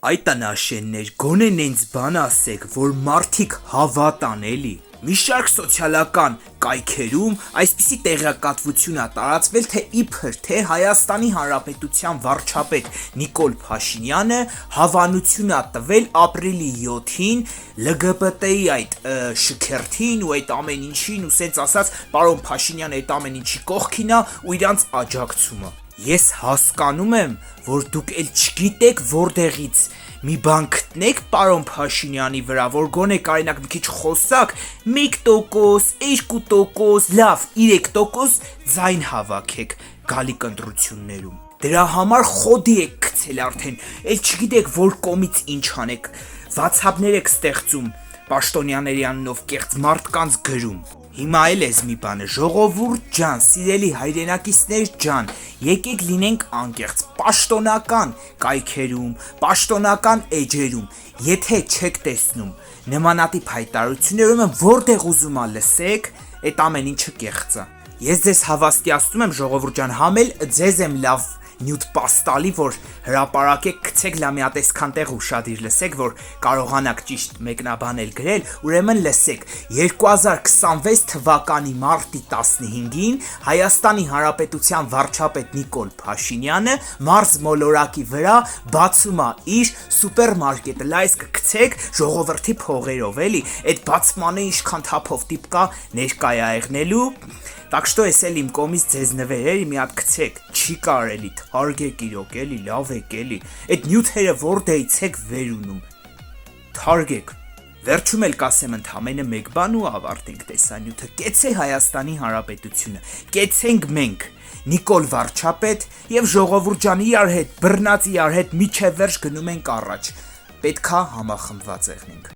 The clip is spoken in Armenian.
Այ տնաշեններ, գոնե նենց բան ասեք, որ մարդիկ հավատան էլի։ Մի շարք սոցիալական կայքերում այսպիսի տեղեկատվություն է տարածվել, թե իբր թե Հայաստանի Հանրապետության վարչապետ Նիկոլ Փաշինյանը հավանություն է տվել ապրիլի 7-ին ԼԳԲՏ-ի այդ շքերթին ու այդ ամեն ինչին ու սենց ասած պարոն Փաշինյանը այդ ամեն ինչի կողքին է ու իրանց աջակցումը։ Ես հասկանում եմ, որ դուք էլ չգիտեք որտեղից մի բան գտնեք պարոն Փաշինյանի վրա, որ գոնե կարենակ մի քիչ խոսակ, 1%, 2%, լավ 3% ձայն հավաքեք գալիք ընտրություններում։ Դրա համար խոդի եք գցել արդեն, էլ չգիտեք որ կողմից ինչ անեք, WhatsApp-ներ եք ստեղծում Պաշտոնյաների անունով կեղծ մարդկանց գրում։ Հիմա էլ էս մի բանը, ժողովուրդ ջան, սիրելի հայրենակիցներ ջան, եկեք լինենք անկեղծ, պաշտոնական կայքերում, պաշտոնական էջերում, եթե չեք տեսնում նմանատիպ հայտարարություններ, ուրեմն որտեղ ուզում ա լսեք, այդ ամեն ինչը կեղծ է։ Ես ձեզ հավաստիացնում եմ ժողովուրդ ջան, համ էլ ձեզ եմ լավ նյութ պաստալի, որ հրապարակեք, գցեք լամիատ այսքան տեղ ուշադիր լսեք, որ կարողանաք ճիշտ մեկնաբանել գրել, ուրեմն լսեք, 2026 թվականի մարտի 15-ին Հայաստանի Հանրապետության վարչապետ Նիկոլ Փաշինյանը մարզ մոլորակի վրա բացում է իր սուպերմարկետը, լայս կգցեք ժողովրդի փողերով, էլի, այդ բացմանը ինչքան թափով տիպ կա ներկա է եղնելու, так что ես էլ իմ կողմից ձեզ նվեր էլի մի հատ գցեք, չի կարելի, թարգեք իրոք էլի, լավ եք էլի, այդ նյութերը որտեղից եք վեր ունում, թարգեք, վերջում էլ կասեմ ընդամենը մեկ բան ու ավարտենք տեսանյութը, կեցե Հայաստանի Հանրապետությունը, կեցենք մենք, Նիկոլ վարչապետ եւ ժողովուրդ ջան իրար հետ, բռնած իրար հետ միջև վերջ գնում ենք առաջ, պետքա համախմբված եղնենք։